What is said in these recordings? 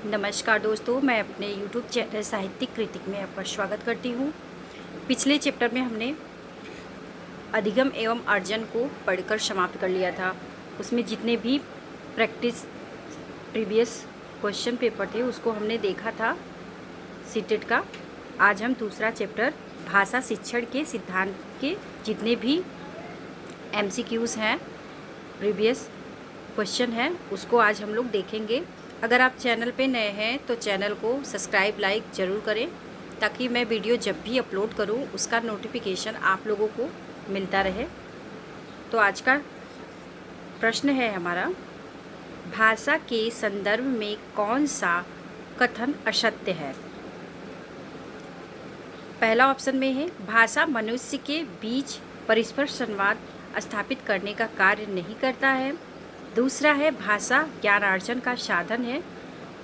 नमस्कार दोस्तों, मैं अपने YouTube चैनल साहित्यिक कृतिक में आपका स्वागत करती हूँ। पिछले चैप्टर में हमने अधिगम एवं अर्जन को पढ़कर समाप्त कर लिया था। उसमें जितने भी प्रैक्टिस प्रीवियस क्वेश्चन पेपर थे उसको हमने देखा था सीटेट का। आज हम दूसरा चैप्टर भाषा शिक्षण के सिद्धांत के जितने भी MCQs हैं, प्रीवियस क्वेश्चन हैं, उसको आज हम लोग देखेंगे। अगर आप चैनल पे नए हैं तो चैनल को सब्सक्राइब लाइक ज़रूर करें ताकि मैं वीडियो जब भी अपलोड करूं उसका नोटिफिकेशन आप लोगों को मिलता रहे। तो आज का प्रश्न है हमारा, भाषा के संदर्भ में कौन सा कथन असत्य है। पहला ऑप्शन में है भाषा मनुष्य के बीच परस्पर संवाद स्थापित करने का कार्य नहीं करता है। दूसरा है भाषा ज्ञानार्जन का साधन है।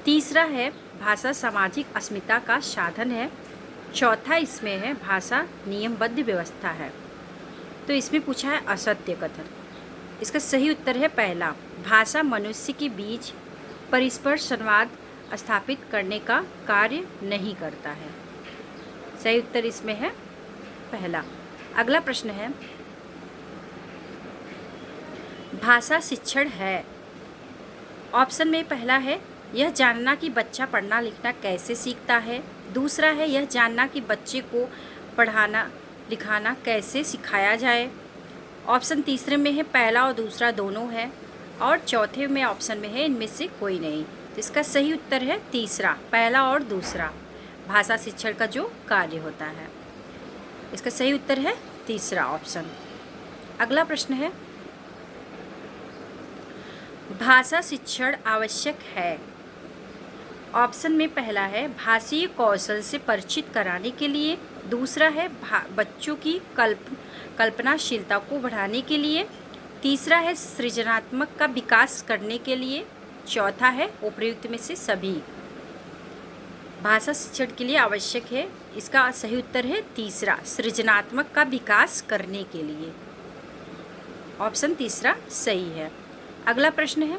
तीसरा है भाषा सामाजिक अस्मिता का साधन है। चौथा इसमें है भाषा नियमबद्ध व्यवस्था है। तो इसमें पूछा है असत्य कथन। इसका सही उत्तर है पहला, भाषा मनुष्य के बीच परस्पर संवाद स्थापित करने का कार्य नहीं करता है। सही उत्तर इसमें है पहला। अगला प्रश्न है, भाषा शिक्षण है। ऑप्शन में पहला है यह जानना कि बच्चा पढ़ना लिखना कैसे सीखता है। दूसरा है यह जानना कि बच्चे को पढ़ाना लिखाना कैसे सिखाया जाए। ऑप्शन तीसरे में है पहला और दूसरा दोनों है। और चौथे में ऑप्शन में है इनमें से कोई नहीं। तो इसका सही उत्तर है तीसरा, पहला और दूसरा भाषा शिक्षण का जो कार्य होता है। इसका सही उत्तर है तीसरा ऑप्शन। अगला प्रश्न है, भाषा शिक्षण आवश्यक है। ऑप्शन में पहला है भाषीय कौशल से परिचित कराने के लिए। दूसरा है बच्चों की कल्पनाशीलता को बढ़ाने के लिए। तीसरा है सृजनात्मक का विकास करने के लिए। चौथा है उपयुक्त में से सभी। भाषा शिक्षण के लिए आवश्यक है, इसका सही उत्तर है तीसरा, सृजनात्मक का विकास करने के लिए। ऑप्शन तीसरा सही है। अगला प्रश्न है,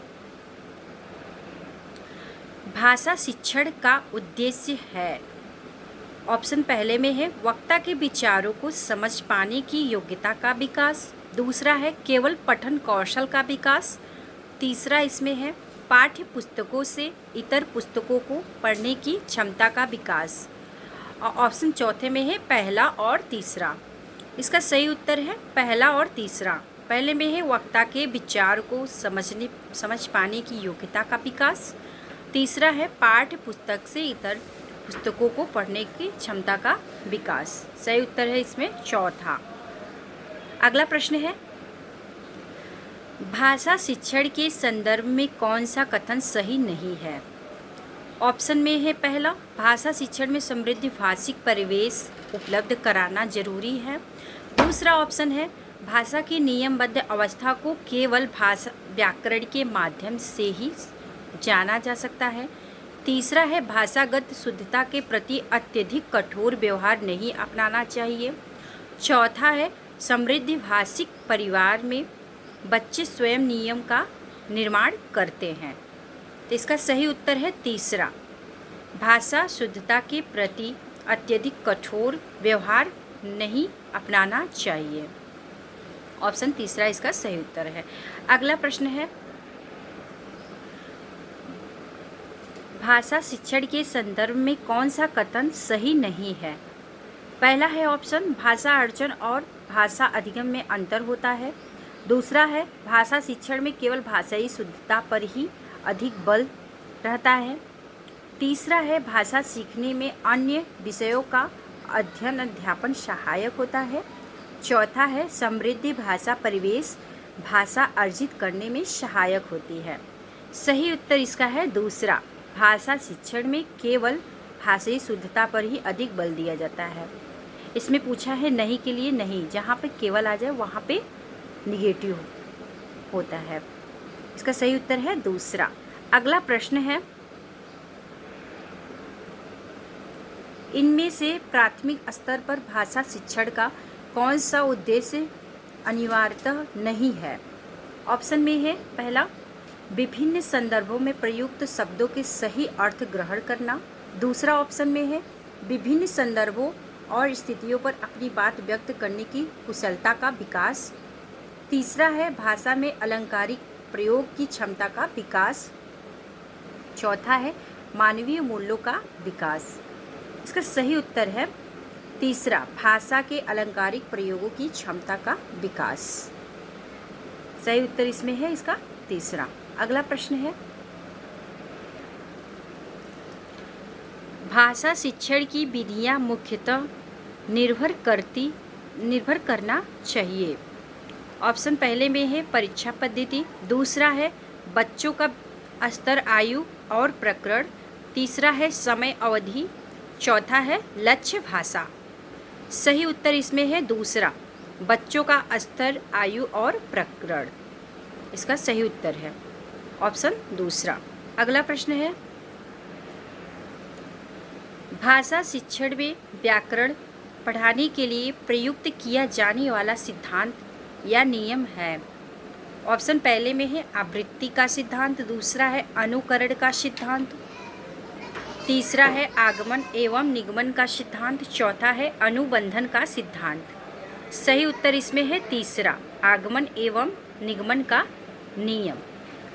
भाषा शिक्षण का उद्देश्य है। ऑप्शन पहले में है वक्ता के विचारों को समझ पाने की योग्यता का विकास। दूसरा है केवल पठन कौशल का विकास। तीसरा इसमें है पाठ्य पुस्तकों से इतर पुस्तकों को पढ़ने की क्षमता का विकास। और ऑप्शन चौथे में है पहला और तीसरा। इसका सही उत्तर है पहला और तीसरा। पहले में है वक्ता के विचार को समझ पाने की योग्यता का विकास। तीसरा है पाठ्य पुस्तक से इतर पुस्तकों को पढ़ने की क्षमता का विकास। सही उत्तर है इसमें चौथा। अगला प्रश्न है, भाषा शिक्षण के संदर्भ में कौन सा कथन सही नहीं है। ऑप्शन में है पहला, भाषा शिक्षण में समृद्ध भाषिक परिवेश उपलब्ध कराना जरूरी है। दूसरा ऑप्शन है भाषा की नियमबद्ध अवस्था को केवल भाषा व्याकरण के माध्यम से ही जाना जा सकता है। तीसरा है भाषागत शुद्धता के प्रति अत्यधिक कठोर व्यवहार नहीं अपनाना चाहिए। चौथा है समृद्ध भाषिक परिवार में बच्चे स्वयं नियम का निर्माण करते हैं। तो इसका सही उत्तर है तीसरा, भाषा शुद्धता के प्रति अत्यधिक कठोर व्यवहार नहीं अपनाना चाहिए। ऑप्शन तीसरा इसका सही उत्तर है। अगला प्रश्न है, भाषा शिक्षण के संदर्भ में कौन सा कथन सही नहीं है। पहला है ऑप्शन भाषा अर्जन और भाषा अधिगम में अंतर होता है। दूसरा है भाषा शिक्षण में केवल भाषाई शुद्धता पर ही अधिक बल रहता है। तीसरा है भाषा सीखने में अन्य विषयों का अध्ययन अध्यापन सहायक होता है। चौथा है समृद्ध भाषा परिवेश भाषा अर्जित करने में सहायक होती है। सही उत्तर इसका है दूसरा, भाषा शिक्षण में केवल भाषाई शुद्धता पर ही अधिक बल दिया जाता है। इसमें पूछा है नहीं के लिए नहीं, जहाँ पे केवल आ जाए वहाँ पे निगेटिव होता है। इसका सही उत्तर है दूसरा। अगला प्रश्न है, इनमें से प्राथमिक स्तर पर भाषा शिक्षण का कौन सा उद्देश्य अनिवार्यतः नहीं है। ऑप्शन में है पहला विभिन्न संदर्भों में प्रयुक्त शब्दों के सही अर्थ ग्रहण करना। दूसरा ऑप्शन में है विभिन्न संदर्भों और स्थितियों पर अपनी बात व्यक्त करने की कुशलता का विकास। तीसरा है भाषा में अलंकारिक प्रयोग की क्षमता का विकास। चौथा है मानवीय मूल्यों का विकास। इसका सही उत्तर है तीसरा, भाषा के अलंकारिक प्रयोगों की क्षमता का विकास। सही उत्तर इसमें है इसका तीसरा। अगला प्रश्न है, भाषा शिक्षण की विधियां मुख्यतः निर्भर करना चाहिए। ऑप्शन पहले में है परीक्षा पद्धति, दूसरा है बच्चों का स्तर, आयु और प्रकरण, तीसरा है समय अवधि, चौथा है लक्ष्य भाषा। सही उत्तर इसमें है दूसरा, बच्चों का स्तर, आयु और प्रकरण। इसका सही उत्तर है ऑप्शन दूसरा। अगला प्रश्न है, भाषा शिक्षण में व्याकरण पढ़ाने के लिए प्रयुक्त किया जाने वाला सिद्धांत या नियम है। ऑप्शन पहले में है आवृत्ति का सिद्धांत, दूसरा है अनुकरण का सिद्धांत, तीसरा है आगमन एवं निगमन का सिद्धांत, चौथा है अनुबंधन का सिद्धांत। सही उत्तर इसमें है तीसरा, आगमन एवं निगमन का नियम।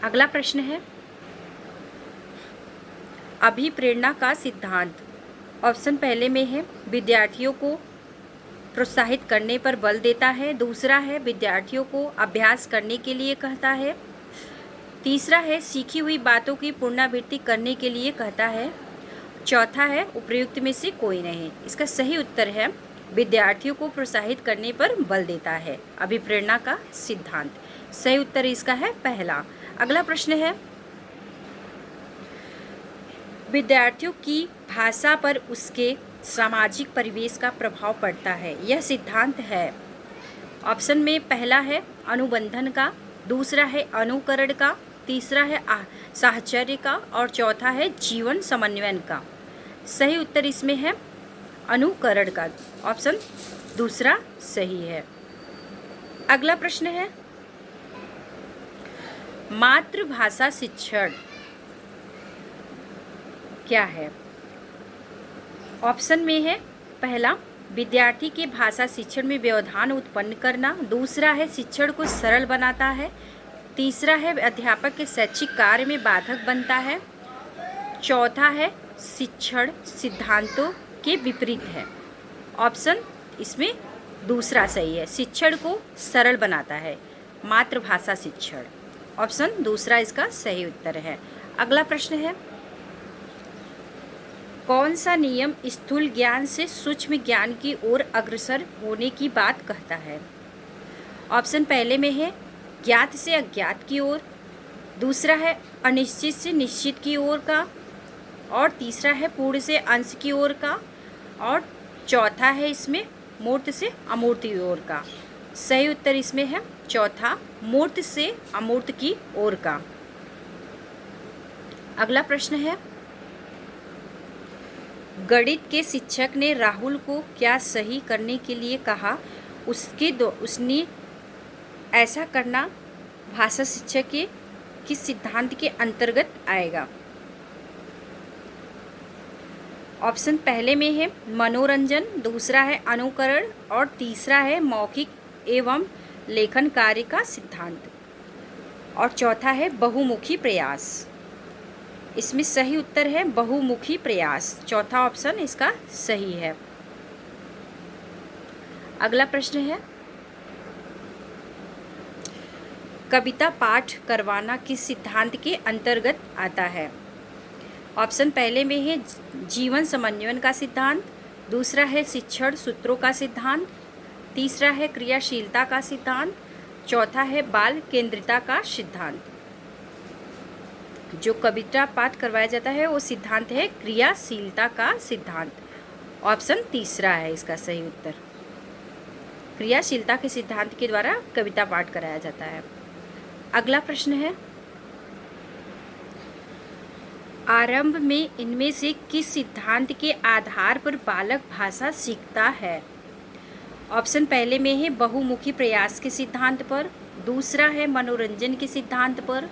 अगला प्रश्न है, अभिप्रेरणा का सिद्धांत। ऑप्शन पहले में है विद्यार्थियों को प्रोत्साहित करने पर बल देता है, दूसरा है विद्यार्थियों को अभ्यास करने के लिए कहता है, तीसरा है सीखी हुई बातों की पुनरावृत्ति करने के लिए कहता है, चौथा है उपर्युक्त में से कोई नहीं। इसका सही उत्तर है विद्यार्थियों को प्रोत्साहित करने पर बल देता है, अभिप्रेरणा का सिद्धांत। सही उत्तर इसका है पहला। अगला प्रश्न है, विद्यार्थियों की भाषा पर उसके सामाजिक परिवेश का प्रभाव पड़ता है, यह सिद्धांत है। ऑप्शन में पहला है अनुबंधन का, दूसरा है अनुकरण का, तीसरा है साहचर्य का और चौथा है जीवन समन्वयन का। सही उत्तर इसमें है अनुकरण का, ऑप्शन दूसरा सही है। अगला प्रश्न है, मातृभाषा शिक्षण क्या है। ऑप्शन में है पहला विद्यार्थी के भाषा शिक्षण में व्यवधान उत्पन्न करना, दूसरा है शिक्षण को सरल बनाता है, तीसरा है अध्यापक के शैक्षिक कार्य में बाधक बनता है, चौथा है शिक्षण सिद्धांतों के विपरीत है। ऑप्शन इसमें दूसरा सही है, शिक्षण को सरल बनाता है, मातृभाषा शिक्षण। ऑप्शन दूसरा इसका सही उत्तर है। अगला प्रश्न है, कौन सा नियम स्थूल ज्ञान से सूक्ष्म ज्ञान की ओर अग्रसर होने की बात कहता है। ऑप्शन पहले में है ज्ञात से अज्ञात की ओर, दूसरा है अनिश्चित से निश्चित की ओर का और तीसरा है पूर्ण से अंश की ओर का और चौथा है इसमें मूर्त से अमूर्त की ओर का। सही उत्तर इसमें है चौथा, मूर्त से अमूर्त की ओर का। अगला प्रश्न है, गणित के शिक्षक ने राहुल को क्या सही करने के लिए कहा, उसने ऐसा करना भाषा शिक्षक के किस सिद्धांत के अंतर्गत आएगा। ऑप्शन पहले में है मनोरंजन, दूसरा है अनुकरण और तीसरा है मौखिक एवं लेखन कार्य का सिद्धांत और चौथा है बहुमुखी प्रयास। इसमें सही उत्तर है बहुमुखी प्रयास, चौथा ऑप्शन इसका सही है। अगला प्रश्न है, कविता पाठ करवाना किस सिद्धांत के अंतर्गत आता है। ऑप्शन पहले में है जीवन समन्वयन का सिद्धांत, दूसरा है शिक्षण सूत्रों का सिद्धांत, तीसरा है क्रियाशीलता का सिद्धांत, चौथा है बाल केंद्रिता का सिद्धांत। जो कविता पाठ करवाया जाता है वो सिद्धांत है क्रियाशीलता का सिद्धांत। ऑप्शन तीसरा है इसका सही उत्तर, क्रियाशीलता के सिद्धांत के द्वारा कविता पाठ कराया जाता है। अगला प्रश्न है, आरंभ में इनमें से किस सिद्धांत के आधार पर बालक भाषा सीखता है। ऑप्शन पहले में है बहुमुखी प्रयास के सिद्धांत पर, दूसरा है मनोरंजन के सिद्धांत पर,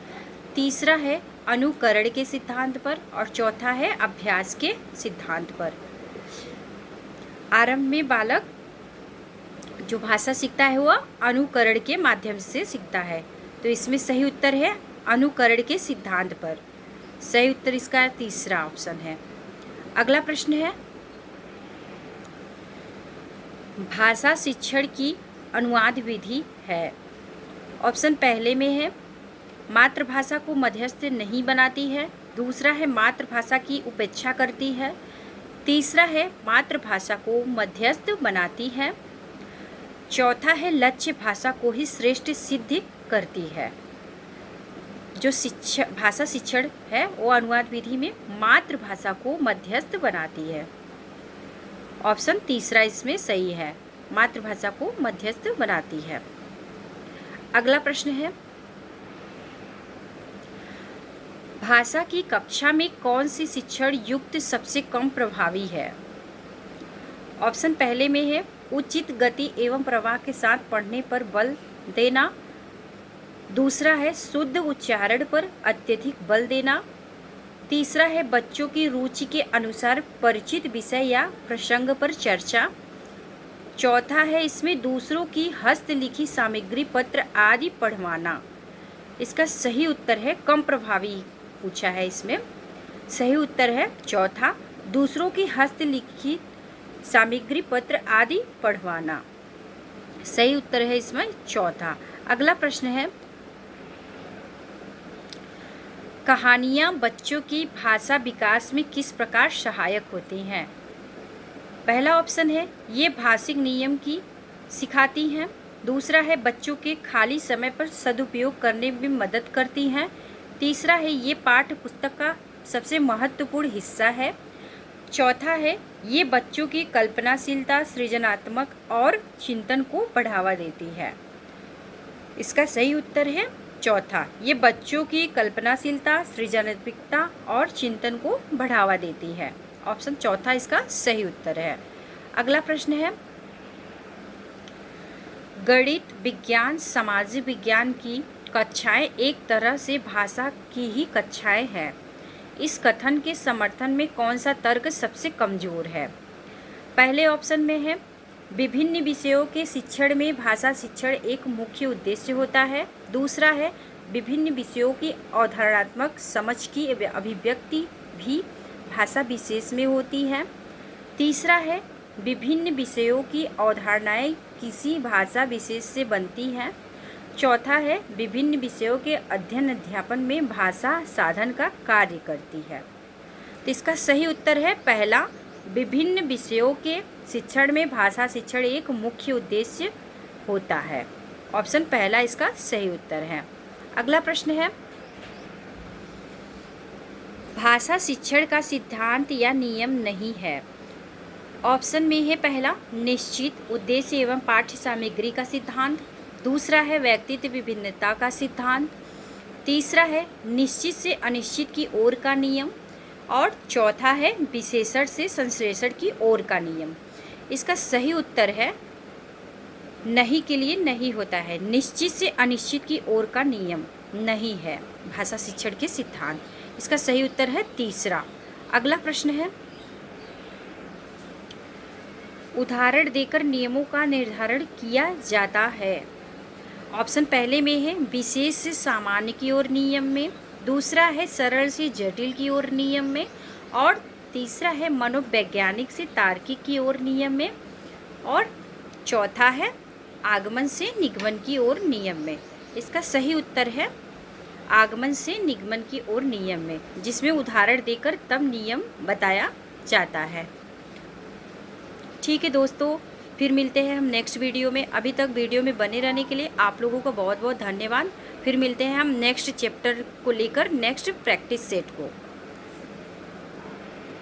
तीसरा है अनुकरण के सिद्धांत पर और चौथा है अभ्यास के सिद्धांत पर। आरंभ में बालक जो भाषा सीखता है वह अनुकरण के माध्यम से सीखता है, तो इसमें सही उत्तर है अनुकरण के सिद्धांत पर। सही उत्तर इसका तीसरा ऑप्शन है। अगला प्रश्न है भाषा शिक्षण की अनुवाद विधि है। ऑप्शन पहले में है मातृभाषा को मध्यस्थ नहीं बनाती है, दूसरा है मातृभाषा की उपेक्षा करती है, तीसरा है मातृभाषा को मध्यस्थ बनाती है, चौथा है लक्ष्य भाषा को ही श्रेष्ठ सिद्ध करती है। जो भाषा शिक्षण है वो अनुवाद विधि में मातृभाषा को मध्यस्थ बनाती है। ऑप्शन तीसरा इसमें सही है, मातृभाषा को मध्यस्थ बनाती है। अगला प्रश्न है भाषा की कक्षा में कौन सी शिक्षण युक्त सबसे कम प्रभावी है। ऑप्शन पहले में है उचित गति एवं प्रवाह के साथ पढ़ने पर बल देना, दूसरा है शुद्ध उच्चारण पर अत्यधिक बल देना, तीसरा है बच्चों की रुचि के अनुसार परिचित विषय या प्रसंग पर चर्चा, चौथा है इसमें दूसरों की हस्तलिखी सामग्री पत्र आदि पढ़वाना। इसका सही उत्तर है कम प्रभावी पूछा है, इसमें सही उत्तर है चौथा, दूसरों की हस्तलिखित सामग्री पत्र आदि पढ़वाना। सही उत्तर है इसमें चौथा। अगला प्रश्न है कहानियाँ बच्चों की भाषा विकास में किस प्रकार सहायक होती हैं। पहला ऑप्शन है ये भाषिक नियम की सिखाती हैं, दूसरा है बच्चों के खाली समय पर सदुपयोग करने में मदद करती हैं, तीसरा है ये पाठ्य पुस्तक का सबसे महत्वपूर्ण हिस्सा है, चौथा है ये बच्चों की कल्पनाशीलता, सृजनात्मक और चिंतन को बढ़ावा देती है। इसका सही उत्तर है चौथा, ये बच्चों की कल्पनाशीलता, सृजनात्मकता और चिंतन को बढ़ावा देती है। ऑप्शन चौथा इसका सही उत्तर है। अगला प्रश्न है गणित, विज्ञान, सामाजिक विज्ञान की कक्षाएं एक तरह से भाषा की ही कक्षाएं हैं। इस कथन के समर्थन में कौन सा तर्क सबसे कमजोर है। पहले ऑप्शन में है विभिन्न विषयों के शिक्षण में भाषा शिक्षण एक मुख्य उद्देश्य होता है, दूसरा है विभिन्न विषयों की अवधारणात्मक समझ की अभिव्यक्ति भी भाषा विशेष में होती है, तीसरा है विभिन्न विषयों की अवधारणाएं किसी भाषा विशेष से बनती हैं, चौथा है विभिन्न विषयों के अध्ययन अध्यापन में भाषा साधन का कार्य करती है। तो इसका सही उत्तर है पहला, विभिन्न विषयों के शिक्षण में भाषा शिक्षण एक मुख्य उद्देश्य होता है। ऑप्शन पहला इसका सही उत्तर है। अगला प्रश्न है भाषा शिक्षण का सिद्धांत या नियम नहीं है। ऑप्शन में है पहला निश्चित उद्देश्य एवं पाठ्य सामग्री का सिद्धांत, दूसरा है व्यक्तित्व विभिन्नता का सिद्धांत, तीसरा है निश्चित से अनिश्चित की ओर का नियम और चौथा है विशेषण से संश्लेषण की ओर का नियम। इसका सही उत्तर है नहीं के लिए नहीं होता है, निश्चित से अनिश्चित की ओर का नियम नहीं है भाषा शिक्षण के सिद्धांत। इसका सही उत्तर है तीसरा। अगला प्रश्न है उदाहरण देकर नियमों का निर्धारण किया जाता है। ऑप्शन पहले में है विशेष से सामान्य की ओर नियम में, दूसरा है सरल से जटिल की ओर नियम में और तीसरा है मनोवैज्ञानिक से तार्किक की ओर नियम में और चौथा है आगमन से निगमन की ओर नियम में। इसका सही उत्तर है आगमन से निगमन की ओर नियम में, जिसमें उदाहरण देकर तब नियम बताया जाता है। ठीक है दोस्तों, फिर मिलते हैं हम नेक्स्ट वीडियो में। अभी तक वीडियो में बने रहने के लिए आप लोगों को बहुत बहुत धन्यवाद। फिर मिलते हैं हम नेक्स्ट चैप्टर को लेकर नेक्स्ट प्रैक्टिस सेट को।